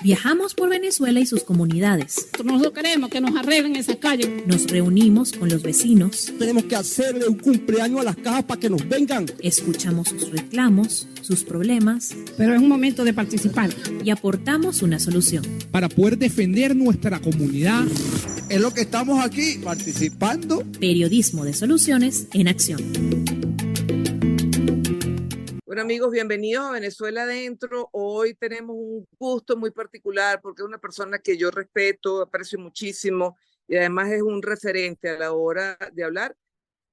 Viajamos por Venezuela y sus comunidades. Nosotros queremos que nos arreglen esa calle. Nos reunimos con los vecinos. Tenemos que hacerle un cumpleaños a las cajas para que nos vengan. Escuchamos sus reclamos, sus problemas. Pero es un momento de participar. Y aportamos una solución. Para poder defender nuestra comunidad. Es lo que estamos aquí, participando. Periodismo de soluciones en acción. Bueno, amigos, bienvenidos a Venezuela Adentro. Hoy tenemos un gusto muy particular porque es una persona que yo respeto, aprecio muchísimo y además es un referente a la hora de hablar,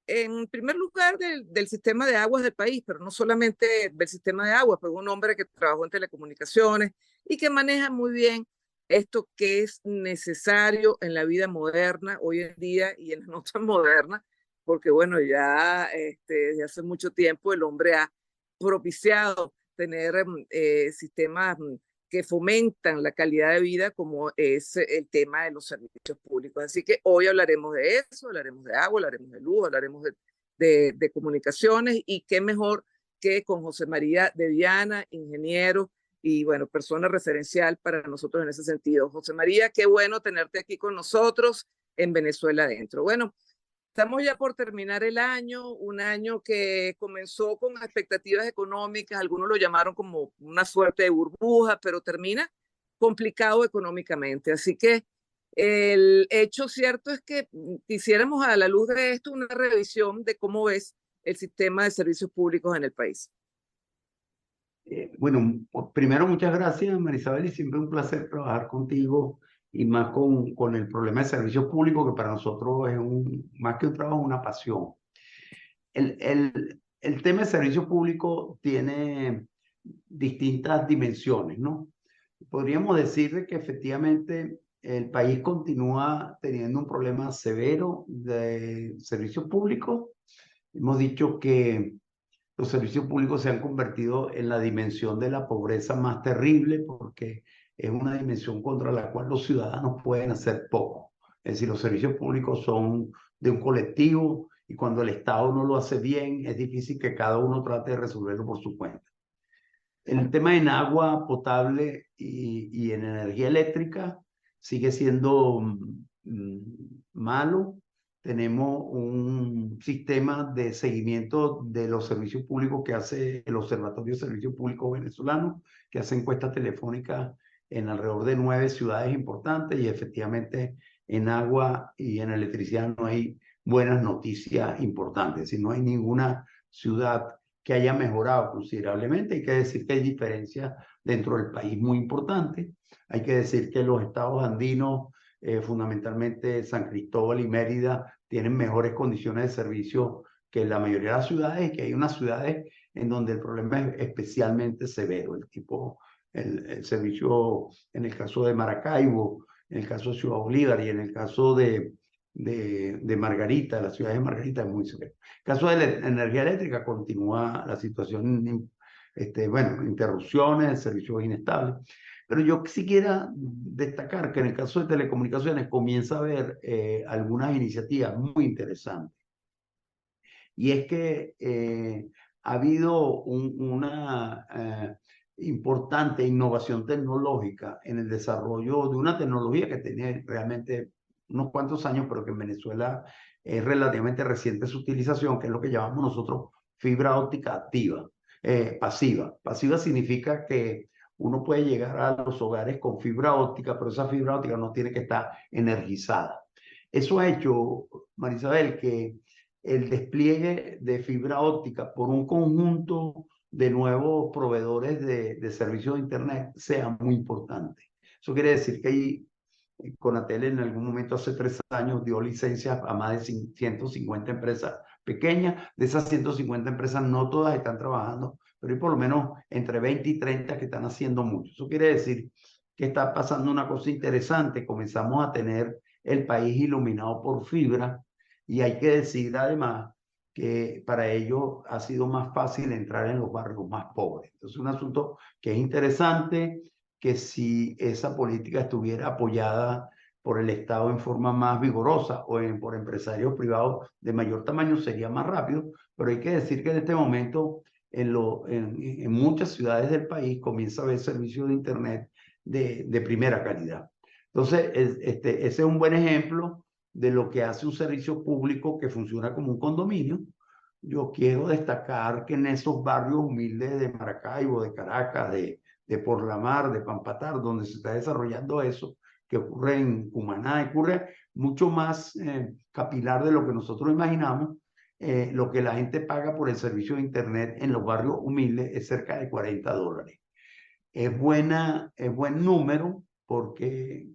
en primer lugar, del sistema de aguas del país, pero no solamente del sistema de aguas, pues un hombre que trabajó en telecomunicaciones y que maneja muy bien esto que es necesario en la vida moderna hoy en día y en la nota moderna, porque bueno, ya desde hace mucho tiempo el hombre ha propiciado tener sistemas que fomentan la calidad de vida, como es el tema de los servicios públicos. Así que hoy hablaremos de eso, hablaremos de agua, hablaremos de luz, hablaremos de comunicaciones, y qué mejor que con José María de Viana, ingeniero y bueno, persona referencial para nosotros en ese sentido. José María, qué bueno tenerte aquí con nosotros en Venezuela Adentro. Bueno, estamos ya por terminar el año, un año que comenzó con expectativas económicas, algunos lo llamaron como una suerte de burbuja, pero termina complicado económicamente. Así que el hecho cierto es que quisiéramos, a la luz de esto, una revisión de cómo ves el sistema de servicios públicos en el país. Bueno, primero muchas gracias, Marisabel, y siempre un placer trabajar contigo, y más con el problema de servicios públicos, que para nosotros es más que un trabajo, una pasión. El tema de servicios públicos tiene distintas dimensiones, ¿no? Podríamos decir que efectivamente el país continúa teniendo un problema severo de servicios públicos. Hemos dicho que los servicios públicos se han convertido en la dimensión de la pobreza más terrible, porque es una dimensión contra la cual los ciudadanos pueden hacer poco. Es decir, los servicios públicos son de un colectivo, y cuando el Estado no lo hace bien, es difícil que cada uno trate de resolverlo por su cuenta. El tema en agua potable y en energía eléctrica sigue siendo malo. Tenemos un sistema de seguimiento de los servicios públicos que hace el Observatorio de Servicios Públicos Venezolanos, que hace encuestas telefónicas en alrededor de 9 ciudades importantes, y efectivamente en agua y en electricidad no hay buenas noticias importantes. Si no hay ninguna ciudad que haya mejorado considerablemente. Hay que decir que hay diferencias dentro del país muy importantes. Hay que decir que los estados andinos, fundamentalmente San Cristóbal y Mérida, tienen mejores condiciones de servicio que la mayoría de las ciudades, y que hay unas ciudades en donde el problema es especialmente severo. El servicio, en el caso de Maracaibo, en el caso de Ciudad Bolívar y en el caso de Margarita, la ciudad de Margarita, es muy severo. En el caso de la energía eléctrica continúa la situación, bueno, interrupciones, el servicio es inestable. Pero yo quisiera destacar que en el caso de telecomunicaciones comienza a haber algunas iniciativas muy interesantes. Y es que ha habido una importante innovación tecnológica en el desarrollo de una tecnología que tenía realmente unos cuantos años, pero que en Venezuela es relativamente reciente su utilización, que es lo que llamamos nosotros fibra óptica activa, pasiva. Pasiva significa que uno puede llegar a los hogares con fibra óptica, pero esa fibra óptica no tiene que estar energizada. Eso ha hecho, Marisabel, que el despliegue de fibra óptica por un conjunto de nuevos proveedores de servicios de Internet sea muy importante. Eso quiere decir que Conatel en algún momento, hace 3 años, dio licencias a más de 150 empresas pequeñas. De esas 150 empresas, no todas están trabajando, pero hay por lo menos entre 20 y 30 que están haciendo mucho. Eso quiere decir que está pasando una cosa interesante. Comenzamos a tener el país iluminado por fibra, y hay que decir además que para ellos ha sido más fácil entrar en los barrios más pobres. Entonces, un asunto que es interesante, que si esa política estuviera apoyada por el Estado en forma más vigorosa o por empresarios privados de mayor tamaño, sería más rápido. Pero hay que decir que en este momento en muchas ciudades del país comienza a haber servicios de Internet de primera calidad. Entonces, ese es un buen ejemplo de lo que hace un servicio público que funciona como un condominio. Yo quiero destacar que en esos barrios humildes de Maracaibo, de Caracas, de Porlamar, de Pampatar, donde se está desarrollando eso, que ocurre en Cumaná, ocurre mucho más capilar de lo que nosotros imaginamos. Lo que la gente paga por el servicio de Internet en los barrios humildes es cerca de $40. Es buen número porque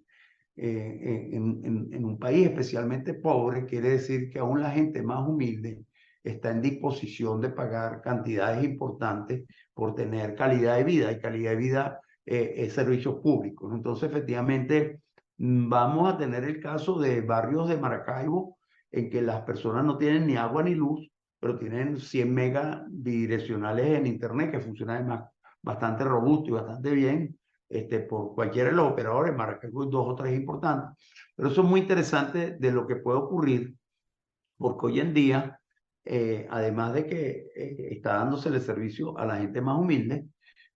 en un país especialmente pobre quiere decir que aún la gente más humilde está en disposición de pagar cantidades importantes por tener calidad de vida, y calidad de vida es servicios públicos. Entonces, efectivamente, vamos a tener el caso de barrios de Maracaibo en que las personas no tienen ni agua ni luz, pero tienen 100 megas bidireccionales en Internet que funciona además bastante robusto y bastante bien, por cualquiera de los operadores. Maracaibo hay 2 o 3 importantes. Pero eso es muy interesante de lo que puede ocurrir, porque hoy en día, además de que está dándose el servicio a la gente más humilde,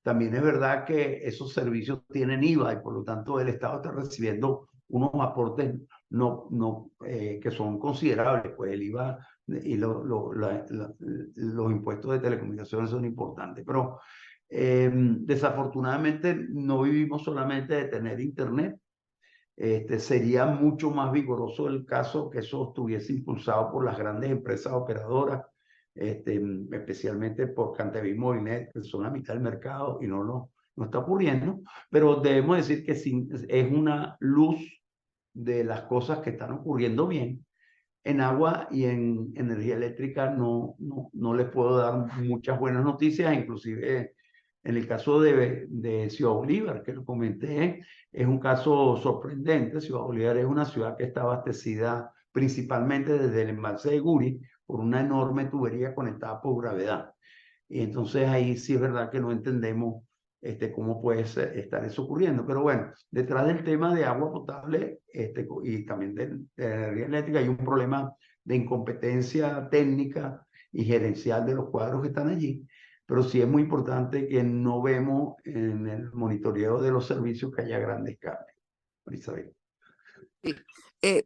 también es verdad que esos servicios tienen IVA y por lo tanto el Estado está recibiendo unos aportes que son considerables. Pues el IVA y los impuestos de telecomunicaciones son importantes. Pero desafortunadamente no vivimos solamente de tener Internet. Sería mucho más vigoroso el caso que eso estuviese impulsado por las grandes empresas operadoras, especialmente por Cantevi y Movinet, que son la mitad del mercado y no está ocurriendo. Pero debemos decir que es una luz de las cosas que están ocurriendo bien. En agua y en energía eléctrica no les puedo dar muchas buenas noticias. Inclusive en el caso de Ciudad Bolívar, que lo comenté, es un caso sorprendente. Ciudad Bolívar es una ciudad que está abastecida principalmente desde el embalse de Guri por una enorme tubería conectada por gravedad. Y entonces ahí sí es verdad que no entendemos cómo puede estar eso ocurriendo. Pero bueno, detrás del tema de agua potable y también de energía eléctrica hay un problema de incompetencia técnica y gerencial de los cuadros que están allí. Pero sí es muy importante que no vemos en el monitoreo de los servicios que haya grandes cambios. Isabel. Sí.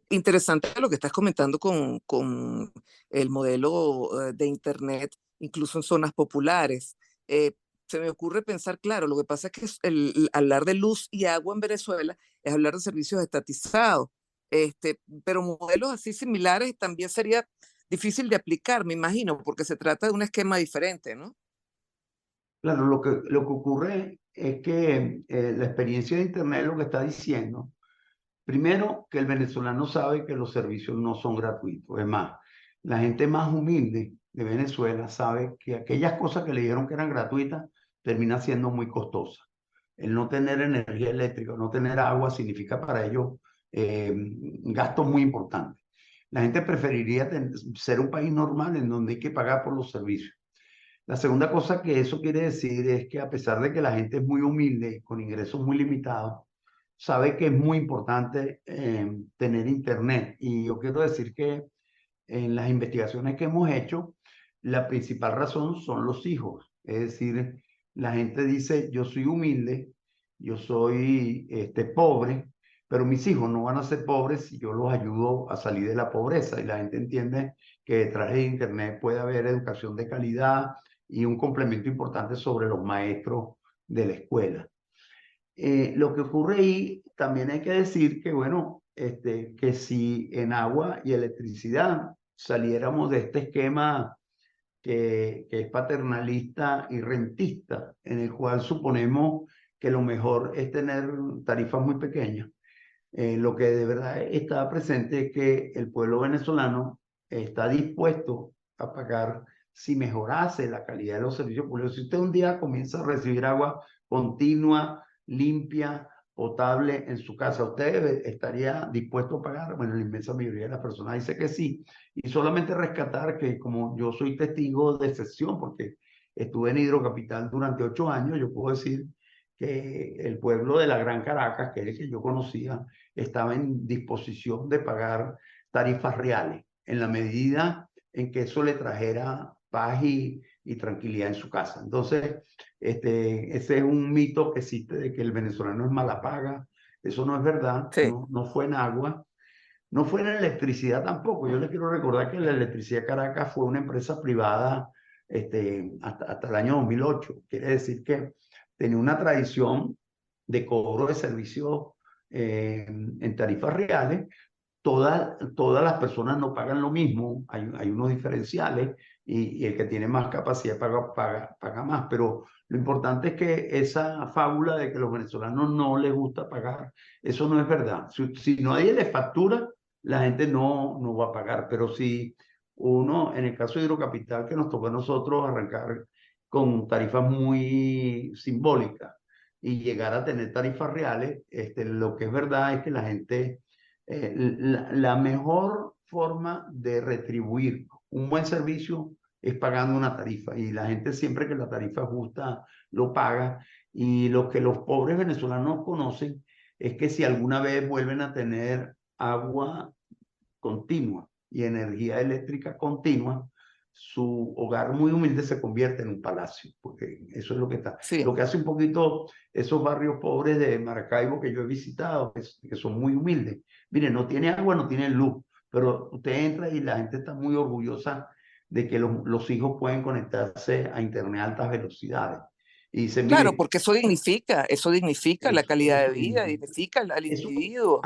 Interesante lo que estás comentando con el modelo de Internet, incluso en zonas populares. Se me ocurre pensar, claro, lo que pasa es que hablar de luz y agua en Venezuela es hablar de servicios estatizados, pero modelos así similares también sería difícil de aplicar, me imagino, porque se trata de un esquema diferente, ¿no? Claro, lo que ocurre es que la experiencia de Internet lo que está diciendo, primero, que el venezolano sabe que los servicios no son gratuitos. Es más, la gente más humilde de Venezuela sabe que aquellas cosas que le dijeron que eran gratuitas terminan siendo muy costosas. El no tener energía eléctrica, no tener agua, significa para ellos gastos muy importantes. La gente preferiría ser un país normal en donde hay que pagar por los servicios. La segunda cosa que eso quiere decir es que a pesar de que la gente es muy humilde, con ingresos muy limitados, sabe que es muy importante tener Internet. Y yo quiero decir que en las investigaciones que hemos hecho, la principal razón son los hijos. Es decir, la gente dice, yo soy humilde, yo soy pobre, pero mis hijos no van a ser pobres si yo los ayudo a salir de la pobreza. Y la gente entiende que detrás de Internet puede haber educación de calidad y un complemento importante sobre los maestros de la escuela. Lo que ocurre ahí, también hay que decir que, bueno, que si en agua y electricidad saliéramos de este esquema que es paternalista y rentista, en el cual suponemos que lo mejor es tener tarifas muy pequeñas, lo que de verdad está presente es que el pueblo venezolano está dispuesto a pagar si mejorase la calidad de los servicios públicos. Si usted un día comienza a recibir agua continua, limpia, potable en su casa, ¿usted estaría dispuesto a pagar? Bueno, la inmensa mayoría de las personas dice que sí. Y solamente rescatar que, como yo soy testigo de excepción, porque estuve en Hidrocapital durante 8 años, yo puedo decir que el pueblo de la Gran Caracas, que es el que yo conocía, estaba en disposición de pagar tarifas reales, en la medida en que eso le trajera paz y y tranquilidad en su casa. Entonces, ese es un mito que existe de que el venezolano es mala paga. Eso no es verdad, Sí. no fue en agua, no fue en electricidad tampoco. Yo les quiero recordar que la Electricidad Caracas fue una empresa privada hasta el año 2008. Quiere decir que tenía una tradición de cobro de servicios en tarifas reales. Todas las personas no pagan lo mismo, hay unos diferenciales y el que tiene más capacidad paga más, pero lo importante es que esa fábula de que los venezolanos no les gusta pagar, eso no es verdad. Si nadie les factura, la gente no va a pagar, pero si uno, en el caso de Hidrocapital, que nos tocó a nosotros arrancar con tarifas muy simbólicas y llegar a tener tarifas reales, lo que es verdad es que la gente la mejor forma de retribuir un buen servicio es pagando una tarifa y la gente siempre que la tarifa es justa lo paga y lo que los pobres venezolanos conocen es que si alguna vez vuelven a tener agua continua y energía eléctrica continua, su hogar muy humilde se convierte en un palacio, porque eso es lo que está. Sí. Lo que hace un poquito esos barrios pobres de Maracaibo que yo he visitado, que son muy humildes. Mire, no tiene agua, no tiene luz, pero usted entra y la gente está muy orgullosa de que los hijos pueden conectarse a internet a altas velocidades. Y dicen, Claro, mire, porque eso dignifica la calidad de vida, eso, dignifica al eso, individuo.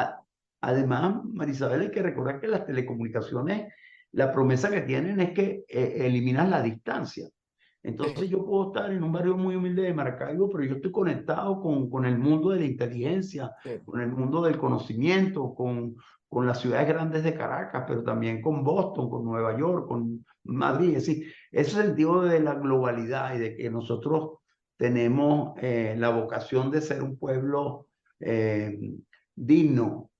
además, Marisabel, hay que recordar que las telecomunicaciones, la promesa que tienen es que eliminan la distancia. Entonces yo puedo estar en un barrio muy humilde de Maracaibo, pero yo estoy conectado con el mundo de la inteligencia, con el mundo del conocimiento, con las ciudades grandes de Caracas, pero también con Boston, con Nueva York, con Madrid. Es decir, ese sentido de la globalidad y de que nosotros tenemos la vocación de ser un pueblo digno,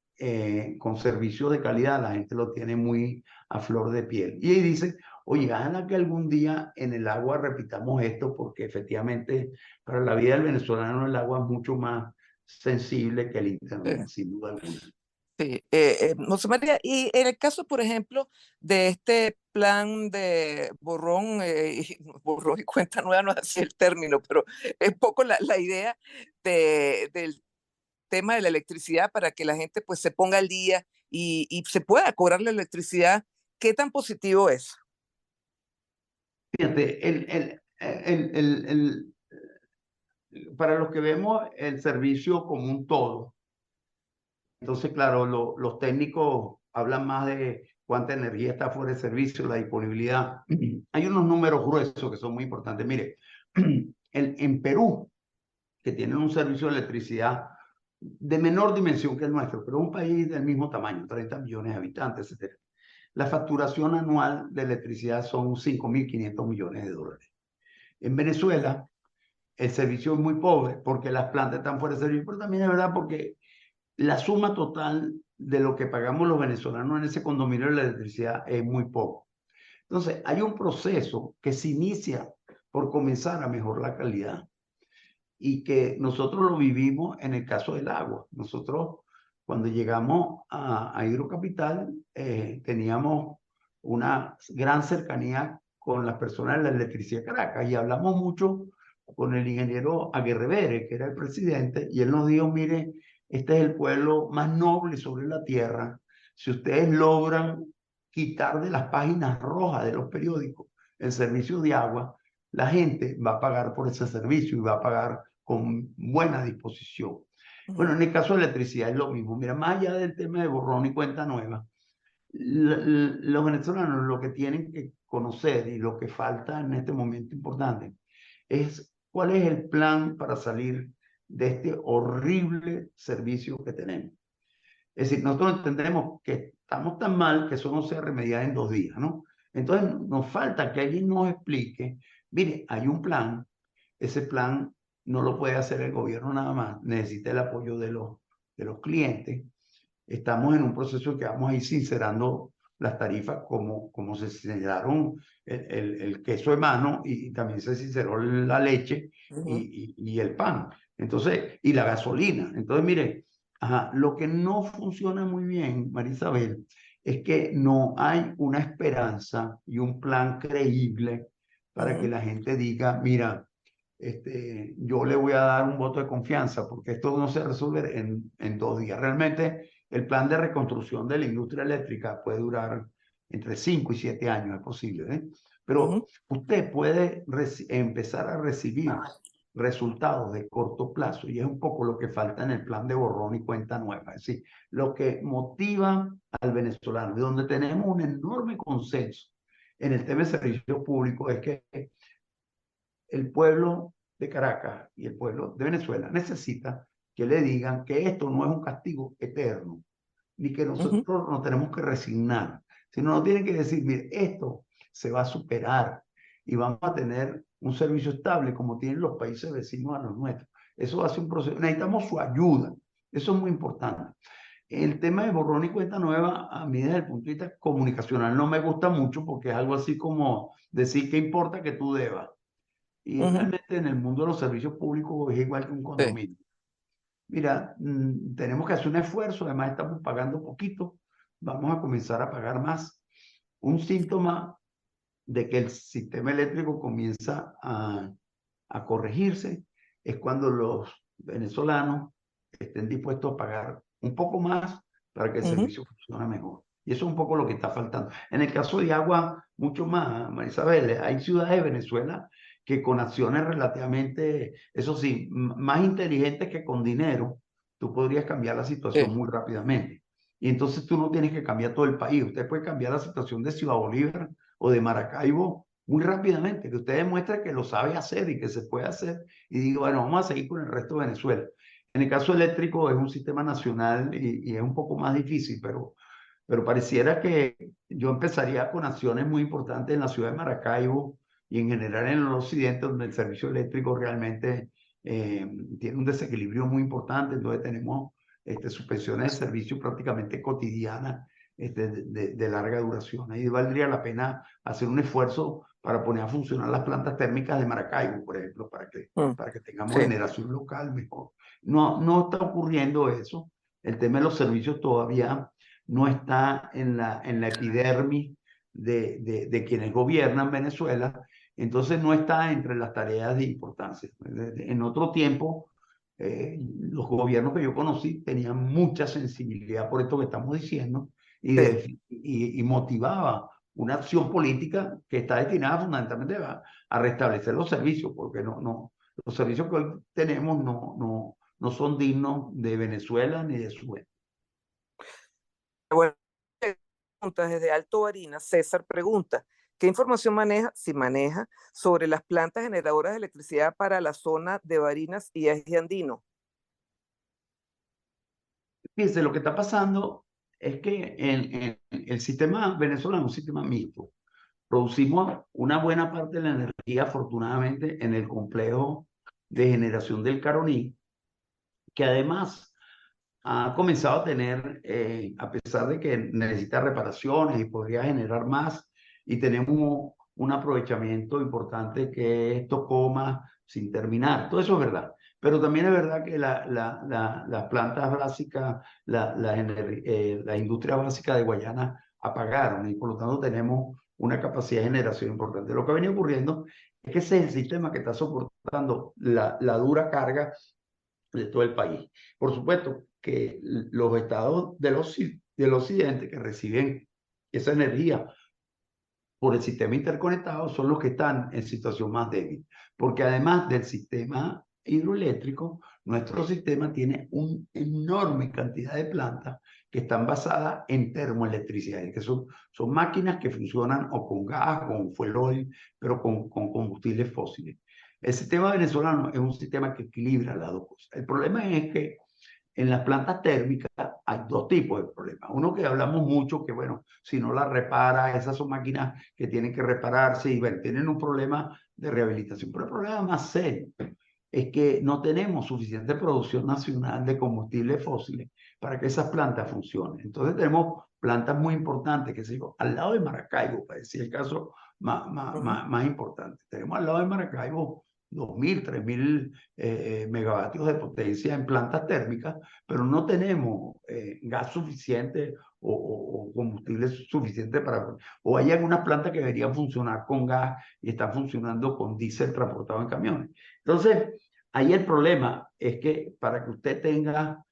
con servicios de calidad, la gente lo tiene muy a flor de piel. Y ahí dice, oye, ojalá que algún día en el agua repitamos esto, porque efectivamente para la vida del venezolano el agua es mucho más sensible que el internet, sin duda alguna. Sí, José María, y en el caso, por ejemplo, de este plan de borrón y cuenta nueva, no es así el término, pero es poco la idea del tema de la electricidad para que la gente pues se ponga al día y se pueda cobrar la electricidad, ¿qué tan positivo es? Fíjate, para los que vemos el servicio como un todo, entonces, claro, los técnicos hablan más de cuánta energía está fuera de servicio, la disponibilidad. Hay unos números gruesos que son muy importantes. Mire, en Perú, que tienen un servicio de electricidad de menor dimensión que el nuestro, pero un país del mismo tamaño, 30 millones de habitantes, etc. La facturación anual de electricidad son 5.500 millones de dólares. En Venezuela, el servicio es muy pobre porque las plantas están fuera de servicio, pero también es verdad porque la suma total de lo que pagamos los venezolanos en ese condominio de la electricidad es muy poco. Entonces, hay un proceso que se inicia por comenzar a mejorar la calidad y que nosotros lo vivimos en el caso del agua. Nosotros, cuando llegamos a Hidrocapital, teníamos una gran cercanía con las personas de la Electricidad Caracas y hablamos mucho con el ingeniero Aguerre, que era el presidente, y él nos dijo, mire, este es el pueblo más noble sobre la tierra. Si ustedes logran quitar de las páginas rojas de los periódicos el servicio de agua, la gente va a pagar por ese servicio y va a pagar con buena disposición. Bueno, en el caso de electricidad es lo mismo. Mira, más allá del tema de borrón y cuenta nueva, los venezolanos lo que tienen que conocer y lo que falta en este momento importante es cuál es el plan para salir de este horrible servicio que tenemos. Es decir, nosotros entendemos que estamos tan mal que eso no se remedia en 2 días, ¿no? Entonces nos falta que alguien nos explique, mire, hay un plan, ese plan no lo puede hacer el gobierno nada más, necesita el apoyo de los clientes. Estamos en un proceso que vamos a ir sincerando las tarifas como se sinceraron el queso de mano y también se sinceró la leche y el pan. Entonces, y la gasolina. Entonces, mire, lo que no funciona muy bien, Marisabel, es que no hay una esperanza y un plan creíble para que la gente diga, mira, yo le voy a dar un voto de confianza porque esto no se resuelve en 2 días. Realmente el plan de reconstrucción de la industria eléctrica puede durar entre 5 y 7 años, es posible, ¿eh? Pero usted puede empezar a recibir resultados de corto plazo y es un poco lo que falta en el plan de borrón y cuenta nueva. Es decir, lo que motiva al venezolano, y donde tenemos un enorme consenso en el tema de servicios públicos, es que el pueblo de Caracas y el pueblo de Venezuela necesita que le digan que esto no es un castigo eterno, ni que nosotros nos tenemos que resignar, sino nos tienen que decir, mire, esto se va a superar y vamos a tener un servicio estable como tienen los países vecinos a los nuestros. Eso hace un proceso, necesitamos su ayuda, eso es muy importante. El tema de borrón y cuenta nueva, a mí desde el punto de vista comunicacional no me gusta mucho porque es algo así como decir qué importa que tú debas. Y realmente en el mundo de los servicios públicos es igual que un condominio. Mira, tenemos que hacer un esfuerzo, además estamos pagando poquito, vamos a comenzar a pagar más. Un síntoma de que el sistema eléctrico comienza a corregirse es cuando los venezolanos estén dispuestos a pagar un poco más para que el servicio funcione mejor. Y eso es un poco lo que está faltando. En el caso de agua, mucho más, Marisabel, hay ciudades de Venezuela que con acciones relativamente, eso sí, más inteligentes que con dinero, tú podrías cambiar la situación muy rápidamente. Y entonces tú no tienes que cambiar todo el país. Usted puede cambiar la situación de Ciudad Bolívar o de Maracaibo muy rápidamente, que usted demuestre que lo sabe hacer y que se puede hacer. Y digo, bueno, vamos a seguir con el resto de Venezuela. En el caso eléctrico es un sistema nacional y es un poco más difícil, pero pareciera que yo empezaría con acciones muy importantes en la ciudad de Maracaibo y en general en el occidente, donde el servicio eléctrico realmente tiene un desequilibrio muy importante, entonces tenemos suspensiones de servicio prácticamente cotidianas de larga duración. Ahí valdría la pena hacer un esfuerzo para poner a funcionar las plantas térmicas de Maracaibo, por ejemplo, para que tengamos generación local mejor. No está ocurriendo eso. El tema de los servicios todavía no está en la epidermis de quienes gobiernan Venezuela, entonces no está entre las tareas de importancia. En otro tiempo, los gobiernos que yo conocí tenían mucha sensibilidad por esto que estamos diciendo y motivaba una acción política que está destinada fundamentalmente a restablecer los servicios, porque los servicios que hoy tenemos no son dignos de Venezuela ni de su gente. Bueno, preguntas desde Alto Barinas. César pregunta, ¿qué información maneja, si maneja, sobre las plantas generadoras de electricidad para la zona de Barinas y Eje Andino? Fíjense, lo que está pasando es que el sistema venezolano es un sistema mixto. Producimos una buena parte de la energía, afortunadamente, en el complejo de generación del Caroní, que además ha comenzado a tener, a pesar de que necesita reparaciones y podría generar más, y tenemos un aprovechamiento importante que es Tocoma sin terminar. Todo eso es verdad. Pero también es verdad que las plantas básicas, la industria básica de Guayana apagaron y por lo tanto tenemos una capacidad de generación importante. Lo que ha venido ocurriendo es que ese es el sistema que está soportando la dura carga de todo el país. Por supuesto que los estados del occidente que reciben esa energía por el sistema interconectado son los que están en situación más débil, porque además del sistema hidroeléctrico, nuestro sistema tiene una enorme cantidad de plantas que están basadas en termoelectricidad, que son máquinas que funcionan o con gas, con fuel oil, pero con combustibles fósiles. El sistema venezolano es un sistema que equilibra las dos cosas. El problema es que en las plantas térmicas hay dos tipos de problemas. Uno que hablamos mucho, que bueno, si no las repara, esas son máquinas que tienen que repararse y bueno, tienen un problema de rehabilitación. Pero el problema más serio es que no tenemos suficiente producción nacional de combustibles fósiles para que esas plantas funcionen. Entonces tenemos plantas muy importantes, que se digo, al lado de Maracaibo, para decir el caso más importante. Tenemos al lado de Maracaibo 2.000, 3.000 megavatios de potencia en plantas térmicas, pero no tenemos gas suficiente o combustible suficiente o hay algunas plantas que deberían funcionar con gas y están funcionando con diésel transportado en camiones. Entonces, ahí el problema es que para que usted tenga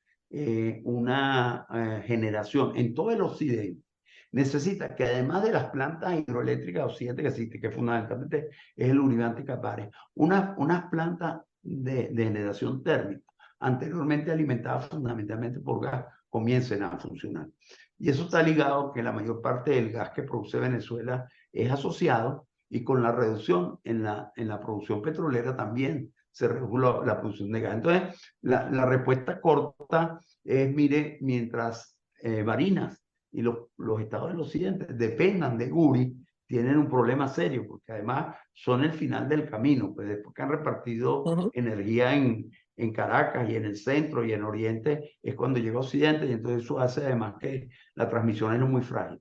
una generación en todo el occidente, necesita que además de las plantas hidroeléctricas occidente que existe, que fundamentalmente es el Uribante y Capares, unas plantas de generación térmica, anteriormente alimentadas fundamentalmente por gas, comiencen a funcionar. Y eso está ligado que la mayor parte del gas que produce Venezuela es asociado, y con la reducción en la producción petrolera también se redujo la producción de gas. Entonces, la respuesta corta es, mire, mientras Barinas y los estados del occidente dependan de Guri, tienen un problema serio, porque además son el final del camino, pues después que han repartido energía en Caracas y en el centro y en Oriente, es cuando llega a Occidente, y entonces eso hace además que la transmisión es muy frágil.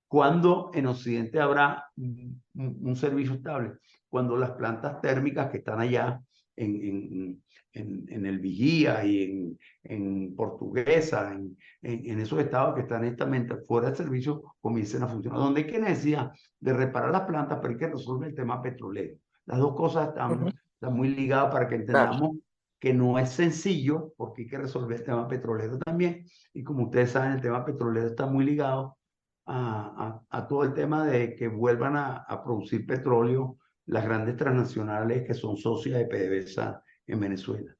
¿Cuándo en Occidente habrá un servicio estable? Cuando las plantas térmicas que están allá en el Vigía y en Portuguesa, en esos estados que están netamente fuera de servicio, comiencen a funcionar. Donde hay que necesidad de reparar las plantas, pero hay que resolver el tema petrolero. Las dos cosas están muy ligadas para que entendamos que no es sencillo, porque hay que resolver el tema petrolero también. Y como ustedes saben, el tema petrolero está muy ligado a todo el tema de que vuelvan a producir petróleo las grandes transnacionales que son socias de PDVSA en Venezuela.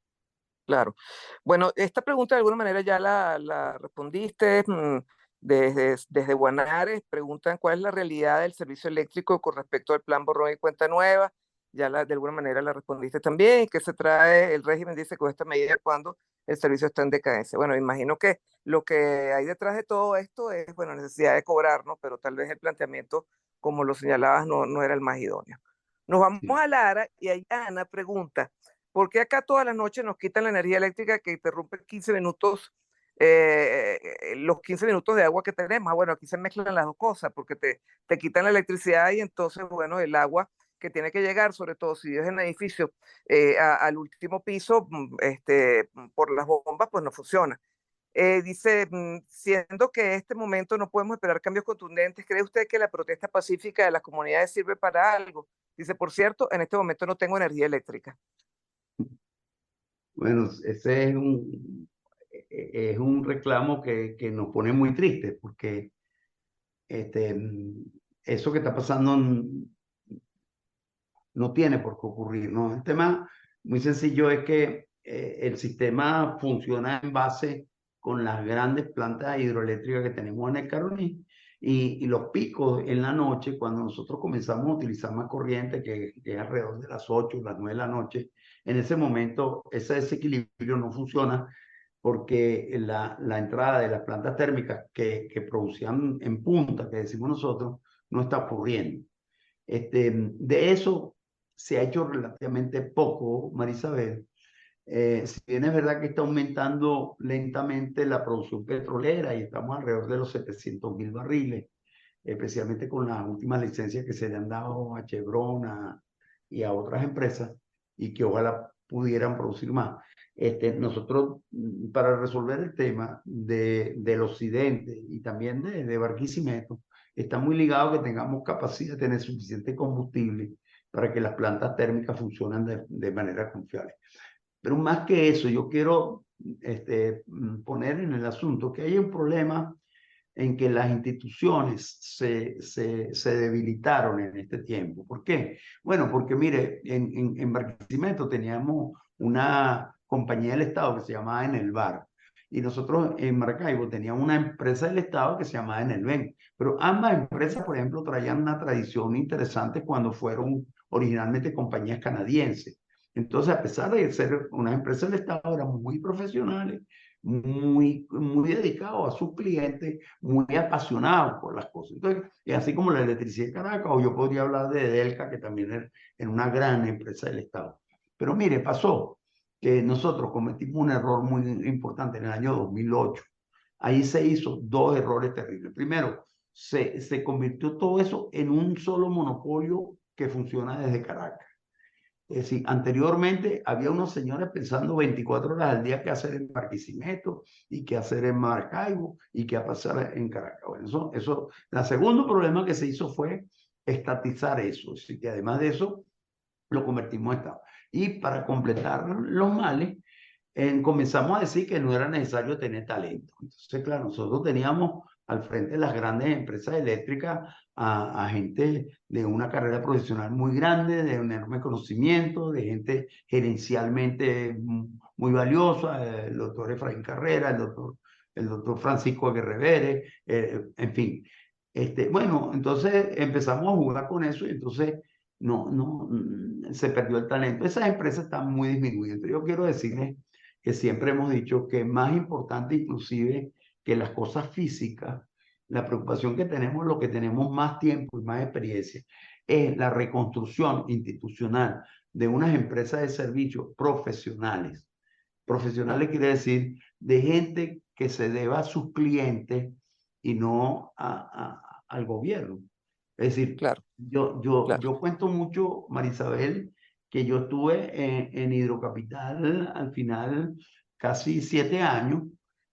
Claro. Bueno, esta pregunta de alguna manera ya la respondiste. Desde Guanares preguntan cuál es la realidad del servicio eléctrico con respecto al plan Borrón y Cuenta Nueva. Ya de alguna manera la respondiste también. ¿Qué se trae el régimen? Dice con esta medida cuando el servicio está en decadencia. Bueno, imagino que lo que hay detrás de todo esto es, bueno, necesidad de cobrar, ¿no? Pero tal vez el planteamiento, como lo señalabas, no era el más idóneo. Nos vamos a Lara y ahí Ana pregunta, ¿por qué acá todas las noches nos quitan la energía eléctrica que interrumpe 15 minutos, los 15 minutos de agua que tenemos? Bueno, aquí se mezclan las dos cosas, porque te quitan la electricidad y entonces, bueno, el agua que tiene que llegar, sobre todo si es en edificio, al último piso, por las bombas, pues no funciona. Dice, siendo que en este momento no podemos esperar cambios contundentes, ¿cree usted que la protesta pacífica de las comunidades sirve para algo? Dice, por cierto, en este momento no tengo energía eléctrica. Bueno, ese es un reclamo que nos pone muy tristes, porque eso que está pasando no tiene por qué ocurrir, ¿no? El tema muy sencillo es que el sistema funciona en base con las grandes plantas hidroeléctricas que tenemos en el Caroní, y los picos en la noche, cuando nosotros comenzamos a utilizar más corriente, que es alrededor de las 8, las 9 de la noche, en ese momento ese desequilibrio no funciona, porque la entrada de las plantas térmicas que producían en punta, que decimos nosotros, no está ocurriendo. De eso se ha hecho relativamente poco, Marisabel. Si bien es verdad que está aumentando lentamente la producción petrolera y estamos alrededor de los 700.000 barriles, especialmente con las últimas licencias que se le han dado a Chevron y a otras empresas, y que ojalá pudieran producir más. Nosotros, para resolver el tema del occidente y también de Barquisimeto, está muy ligado que tengamos capacidad de tener suficiente combustible para que las plantas térmicas funcionen de manera confiable. Pero más que eso, yo quiero poner en el asunto que hay un problema en que las instituciones se debilitaron en este tiempo. ¿Por qué? Bueno, porque mire, en Barquisimeto teníamos una compañía del Estado que se llamaba Enelvar, y nosotros en Maracaibo teníamos una empresa del Estado que se llamaba Enelven. Pero ambas empresas, por ejemplo, traían una tradición interesante cuando fueron originalmente compañías canadienses. Entonces, a pesar de ser una empresa del Estado, eran muy profesionales, muy dedicados a sus clientes, muy apasionados por las cosas. Entonces, es así como la Electricidad de Caracas, o yo podría hablar de Delca, que también es una gran empresa del Estado. Pero mire, pasó que nosotros cometimos un error muy importante en el año 2008. Ahí se hizo dos errores terribles. Primero, se convirtió todo eso en un solo monopolio que funciona desde Caracas. Es decir, anteriormente había unos señores pensando 24 horas al día qué hacer en Barquisimeto y qué hacer en Maracaibo y qué pasar en Caracas. Bueno, el segundo problema que se hizo fue estatizar eso. Así que además de eso, lo convertimos en Estado. Y para completar los males, comenzamos a decir que no era necesario tener talento. Entonces, claro, nosotros teníamos al frente de las grandes empresas eléctricas a gente de una carrera profesional muy grande, de un enorme conocimiento, de gente gerencialmente muy valiosa, el doctor Efraín Carrera, el doctor Francisco Guerrevere, en fin. Bueno, entonces empezamos a jugar con eso y entonces se perdió el talento. Esas empresas están muy disminuidas. Yo quiero decirles que siempre hemos dicho que más importante inclusive que las cosas físicas, la preocupación que tenemos, lo que tenemos más tiempo y más experiencia, es la reconstrucción institucional de unas empresas de servicios profesionales. Profesionales quiere decir de gente que se deba a sus clientes y no al gobierno. Es decir, Claro, yo claro. cuento mucho, Marisabel, que yo estuve en Hidrocapital al final casi 7 años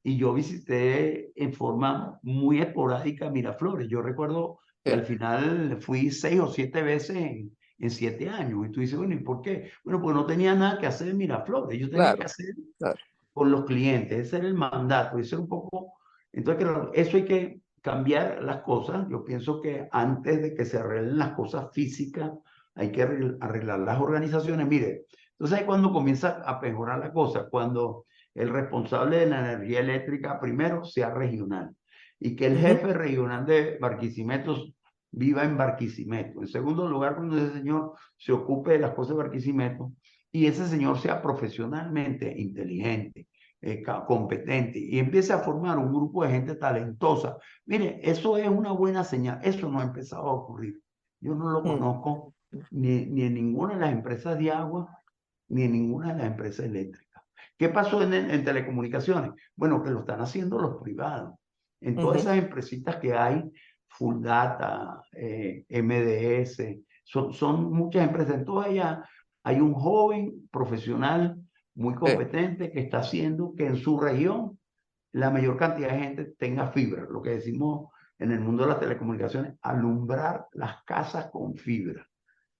y yo visité en forma muy esporádica Miraflores. Yo recuerdo que al final fui 6 o 7 veces en 7 años. Y tú dices, bueno, ¿y por qué? Bueno, pues no tenía nada que hacer en Miraflores. Yo tenía que Claro, hacer claro. con los clientes. Ese era el mandato. Ese era un poco... Entonces, claro, eso hay que cambiar las cosas. Yo pienso que antes de que se arreglen las cosas físicas, hay que arreglar las organizaciones. Mire, entonces ahí cuando comienza a mejorar la cosa, cuando el responsable de la energía eléctrica primero sea regional y que el jefe regional de Barquisimeto viva en Barquisimeto. En segundo lugar, cuando ese señor se ocupe de las cosas de Barquisimeto y ese señor sea profesionalmente inteligente, competente y empiece a formar un grupo de gente talentosa. Mire, eso es una buena señal. Eso no ha empezado a ocurrir. Yo no lo conozco ni en ninguna de las empresas de agua, ni en ninguna de las empresas eléctricas. ¿Qué pasó en telecomunicaciones? Bueno, que lo están haciendo los privados. En todas esas empresitas que hay, Full Data, MDS, son muchas empresas. En todas ellas hay un joven profesional muy competente que está haciendo que en su región la mayor cantidad de gente tenga fibra, lo que decimos en el mundo de las telecomunicaciones, alumbrar las casas con fibra,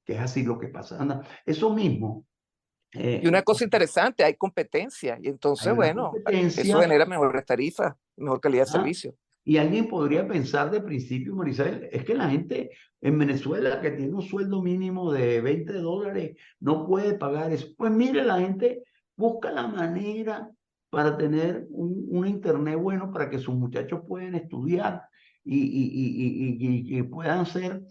que es así lo que pasa. Anda, eso mismo. Y una cosa interesante, hay competencia y entonces, Hay una bueno, eso competencia. genera mejores tarifas, mejor calidad de servicio. Y alguien podría pensar de principio, Marisabel, es que la gente en Venezuela que tiene un sueldo mínimo de $20 no puede pagar eso. Pues mire, la gente busca la manera para tener un internet bueno para que sus muchachos puedan estudiar y puedan ser.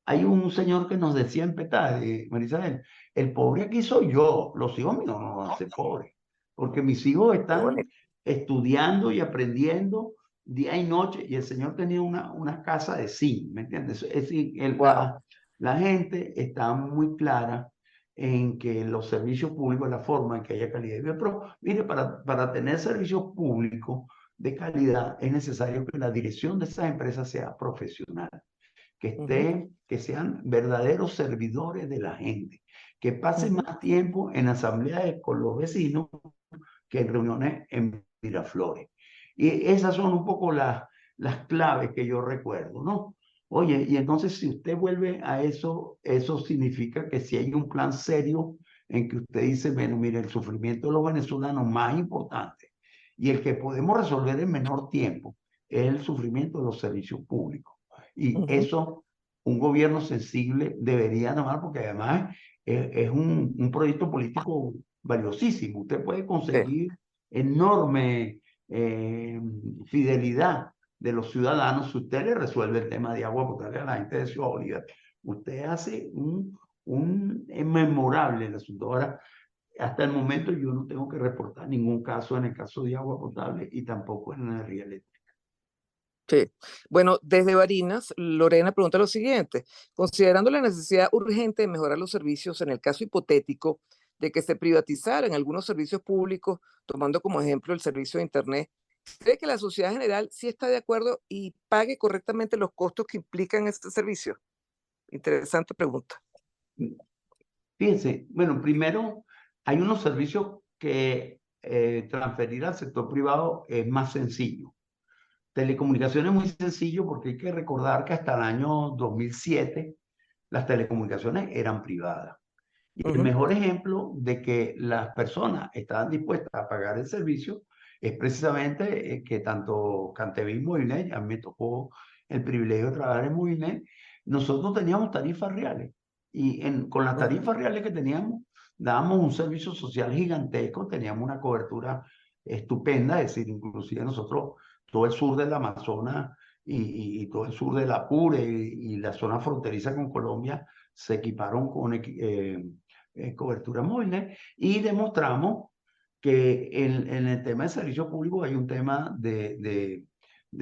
Hay un señor que nos decía en Petare, Marisabel, el pobre aquí soy yo, los hijos míos no van a ser pobres, porque mis hijos Qué están bonito. estudiando y aprendiendo día y noche, y el señor tenía una casa de zinc, ¿me entiendes? Es decir, Wow. la gente está muy clara en que los servicios públicos, la forma en que haya calidad de vida, pero mire, para tener servicios públicos de calidad es necesario que la dirección de esas empresas sea profesional, que sean verdaderos servidores de la gente, que pasen más tiempo en asambleas con los vecinos que en reuniones en Miraflores. Y esas son un poco las claves que yo recuerdo, ¿no? Oye, y entonces si usted vuelve a eso, eso significa que si hay un plan serio en que usted dice, bueno, mire, el sufrimiento de los venezolanos más importante y el que podemos resolver en menor tiempo es el sufrimiento de los servicios públicos. Y eso un gobierno sensible debería tomar porque además es un proyecto político valiosísimo. Usted puede conseguir enorme fidelidad de los ciudadanos si usted le resuelve el tema de agua potable a la gente de Ciudad Bolívar. Usted hace es memorable el asunto. Ahora, hasta el momento yo no tengo que reportar ningún caso en el caso de agua potable y tampoco en energía eléctrica. Sí. Bueno, desde Barinas, Lorena pregunta lo siguiente: considerando la necesidad urgente de mejorar los servicios en el caso hipotético de que se privatizaran algunos servicios públicos, tomando como ejemplo el servicio de Internet, ¿cree que la sociedad general sí está de acuerdo y pague correctamente los costos que implican este servicio? Interesante pregunta. Fíjense, bueno, primero hay unos servicios que transferir al sector privado es más sencillo. Telecomunicaciones es muy sencillo porque hay que recordar que hasta el año 2007 las telecomunicaciones eran privadas. Y el mejor ejemplo de que las personas estaban dispuestas a pagar el servicio es precisamente que tanto Cantevi y Movilnet, a mí me tocó el privilegio de trabajar en Movilnet, nosotros teníamos tarifas reales. Y con las tarifas reales que teníamos, dábamos un servicio social gigantesco, teníamos una cobertura estupenda, es decir, inclusive nosotros, todo el sur del Amazonas y todo el sur del Apure y la zona fronteriza con Colombia se equiparon con cobertura móvil, y demostramos que en el tema de servicio público hay un tema de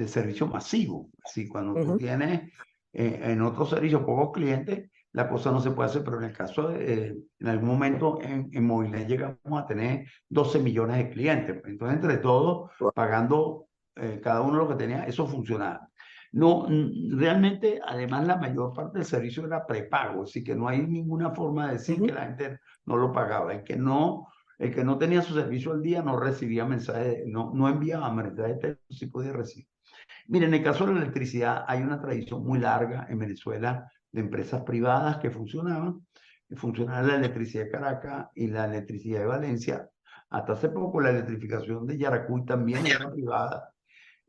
servicio masivo. Así, cuando tú tienes en otros servicios pocos clientes, la cosa no se puede hacer, pero en el caso de, en algún momento en Movilnet llegamos a tener 12 millones de clientes. Entonces, entre todos, pagando cada uno lo que tenía, eso funcionaba. No, realmente, además, la mayor parte del servicio era prepago, así que no hay ninguna forma de decir que la gente no lo pagaba. El que no tenía su servicio al día no recibía mensajes, no enviaba mensajes de texto, sí podía recibir. Miren, en el caso de la electricidad, hay una tradición muy larga en Venezuela de empresas privadas que funcionaban. Funcionaba la electricidad de Caracas y la electricidad de Valencia. Hasta hace poco la electrificación de Yaracuy también era privada.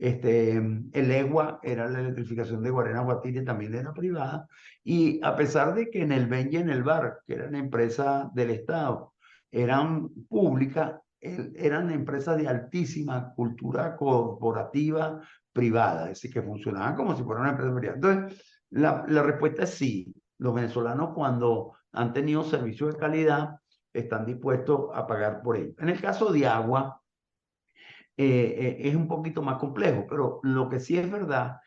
El EGUA era la electrificación de Guarena Guatire, también era privada. Y a pesar de que en el BEN y en el VAR, que eran empresas del Estado, eran públicas, eran empresas de altísima cultura corporativa privada, es decir, que funcionaban como si fuera una empresa privada. Entonces, la respuesta es sí. Los venezolanos, cuando han tenido servicios de calidad, están dispuestos a pagar por ello. En el caso de agua, es un poquito más complejo, pero lo que sí es verdad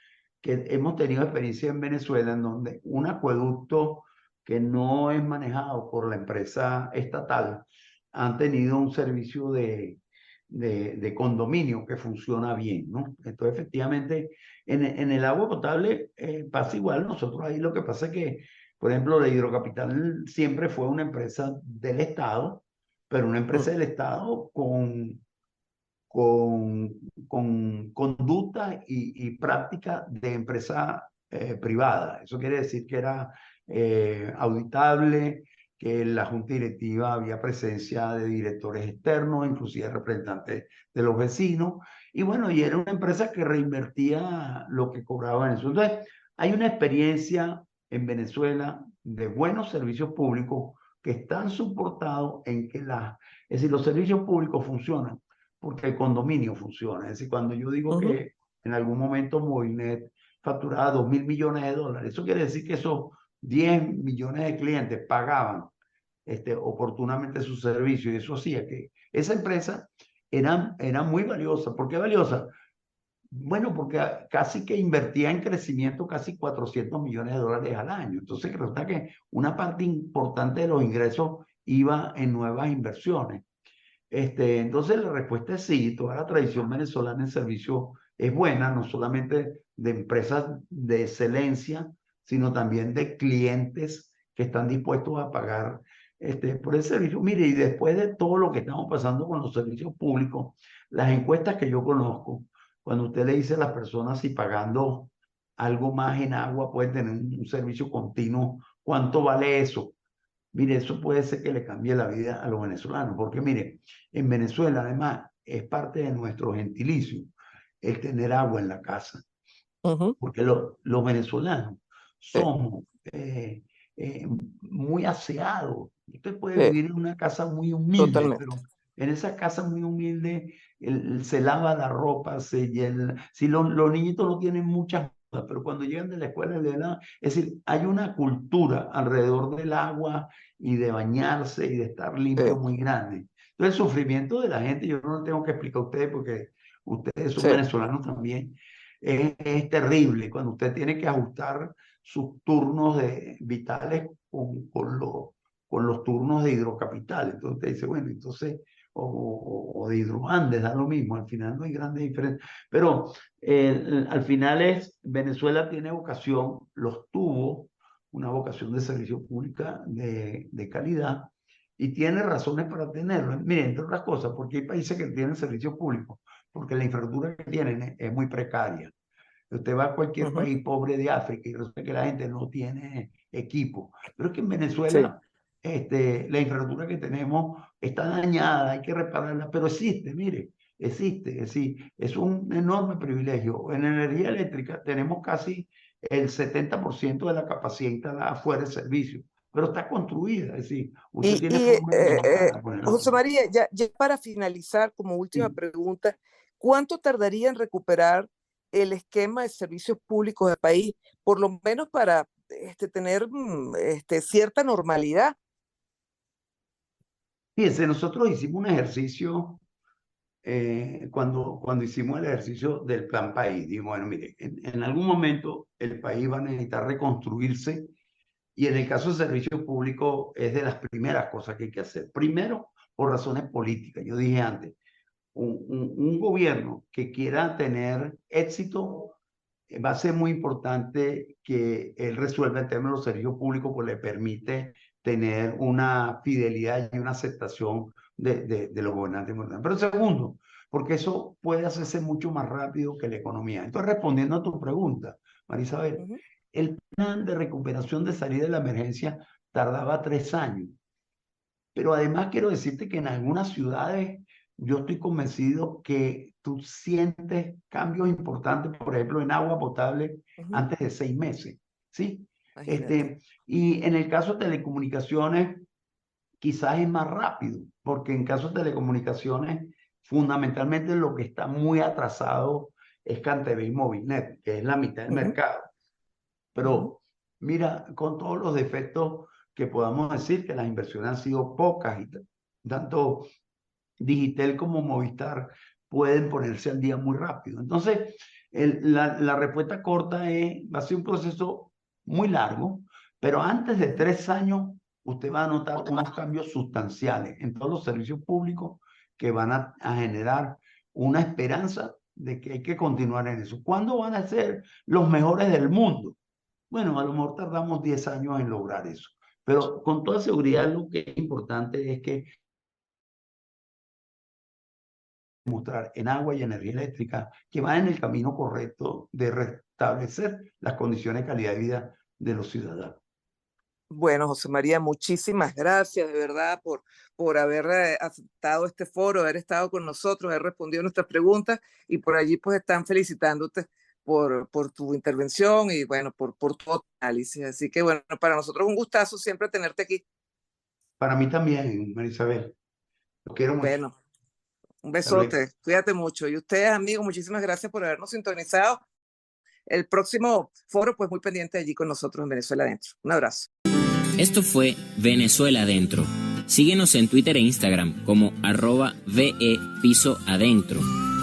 que hemos tenido experiencia en Venezuela en donde un acueducto que no es manejado por la empresa estatal han tenido un servicio de condominio que funciona bien, ¿no? Entonces, efectivamente, en el agua potable pasa igual. Nosotros ahí lo que pasa es que, por ejemplo, la Hidrocapital siempre fue una empresa del Estado, pero una empresa del Estado con conducta y práctica de empresa privada. Eso quiere decir que era auditable, que en la junta directiva había presencia de directores externos, inclusive representantes de los vecinos, y bueno, y era una empresa que reinvertía lo que cobraba en eso. Entonces, hay una experiencia en Venezuela de buenos servicios públicos que están soportados en que es decir, los servicios públicos funcionan porque el condominio funciona. Es decir, cuando yo digo que en algún momento Movilnet facturaba 2.000 millones de dólares, eso quiere decir que esos 10 millones de clientes pagaban oportunamente su servicio, y eso hacía que esa empresa era muy valiosa. ¿Por qué valiosa? Bueno, porque casi que invertía en crecimiento casi 400 millones de dólares al año. Entonces, resulta que una parte importante de los ingresos iba en nuevas inversiones. Entonces, la respuesta es sí. Toda la tradición venezolana en servicio es buena, no solamente de empresas de excelencia, sino también de clientes que están dispuestos a pagar por el servicio. Mire, y después de todo lo que estamos pasando con los servicios públicos, las encuestas que yo conozco, cuando usted le dice a las personas si pagando algo más en agua pueden tener un servicio continuo, ¿cuánto vale eso? Mire, eso puede ser que le cambie la vida a los venezolanos, porque mire, en Venezuela además es parte de nuestro gentilicio el tener agua en la casa, porque los venezolanos somos muy aseados. Usted puede vivir en una casa muy humilde, pero en esa casa muy humilde se lava la ropa, si los niñitos no tienen muchas cosas, pero cuando llegan de la escuela, es decir, hay una cultura alrededor del agua y de bañarse y de estar limpio muy grande. Entonces, el sufrimiento de la gente, yo no lo tengo que explicar a ustedes porque ustedes son venezolanos también, es terrible cuando usted tiene que ajustar sus turnos vitales con los turnos de Hidrocapital. Entonces usted dice, bueno, entonces, o de Hidroandes, da lo mismo, al final no hay grandes diferencias. Pero al final Venezuela tiene vocación, los tuvo una vocación de servicio pública de calidad y tiene razones para tenerlo. Miren, entre otras cosas, porque hay países que tienen servicios públicos, porque la infraestructura que tienen es muy precaria. Usted va a cualquier país pobre de África y resulta que la gente no tiene equipo. Pero es que en Venezuela la infraestructura que tenemos está dañada, hay que repararla, pero existe, mire, existe. Es un enorme privilegio. En energía eléctrica tenemos casi el 70% de la capacidad instalada fuera de servicio, pero está construida, es decir, usted tiene forma de ponerla. José María, ya para finalizar, como última pregunta, ¿cuánto tardaría en recuperar el esquema de servicios públicos del país, por lo menos para tener cierta normalidad? Fíjense, nosotros hicimos un ejercicio cuando hicimos el ejercicio del Plan País. Digo, bueno, mire, en algún momento el país va a necesitar reconstruirse y en el caso del servicio público es de las primeras cosas que hay que hacer. Primero, por razones políticas. Yo dije antes, un gobierno que quiera tener éxito va a ser muy importante que él resuelva el tema de los servicios públicos, pues le permite tener una fidelidad y una aceptación de los gobernantes. Pero segundo, porque eso puede hacerse mucho más rápido que la economía. Entonces, respondiendo a tu pregunta, Marisabel, el plan de recuperación de salida de la emergencia tardaba 3 años. Pero además quiero decirte que en algunas ciudades yo estoy convencido que tú sientes cambios importantes, por ejemplo, en agua potable antes de 6 meses, ¿sí? Y en el caso de telecomunicaciones, quizás es más rápido, porque en caso de telecomunicaciones, fundamentalmente lo que está muy atrasado es CanTV y Movilnet, que es la mitad del mercado. Pero mira, con todos los defectos que podamos decir, que las inversiones han sido pocas y tanto Digitel como Movistar pueden ponerse al día muy rápido. Entonces, la respuesta corta va a ser un proceso muy largo, pero antes de 3 años usted va a notar unos cambios sustanciales en todos los servicios públicos que van a generar una esperanza de que hay que continuar en eso. ¿Cuándo van a ser los mejores del mundo? Bueno, a lo mejor tardamos 10 años en lograr eso, pero con toda seguridad lo que es importante es que mostrar en agua y energía eléctrica que van en el camino correcto de restablecer las condiciones de calidad de vida de los ciudadanos. Bueno, José María, muchísimas gracias de verdad por haber aceptado este foro, haber estado con nosotros, haber respondido nuestras preguntas y por allí pues están felicitándote por tu intervención y bueno, por tu análisis. Así que bueno, para nosotros es un gustazo siempre tenerte aquí. Para mí también, Marisabel. Lo quiero mucho. Bueno, un besote, cuídate mucho. Y ustedes, amigos, muchísimas gracias por habernos sintonizado. El próximo foro, pues muy pendiente allí con nosotros en Venezuela Adentro. Un abrazo. Esto fue Venezuela Adentro. Síguenos en Twitter e Instagram como @VE_Piso_Adentro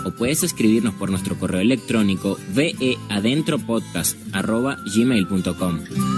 o puedes escribirnos por nuestro correo electrónico veadentropodcast@gmail.com.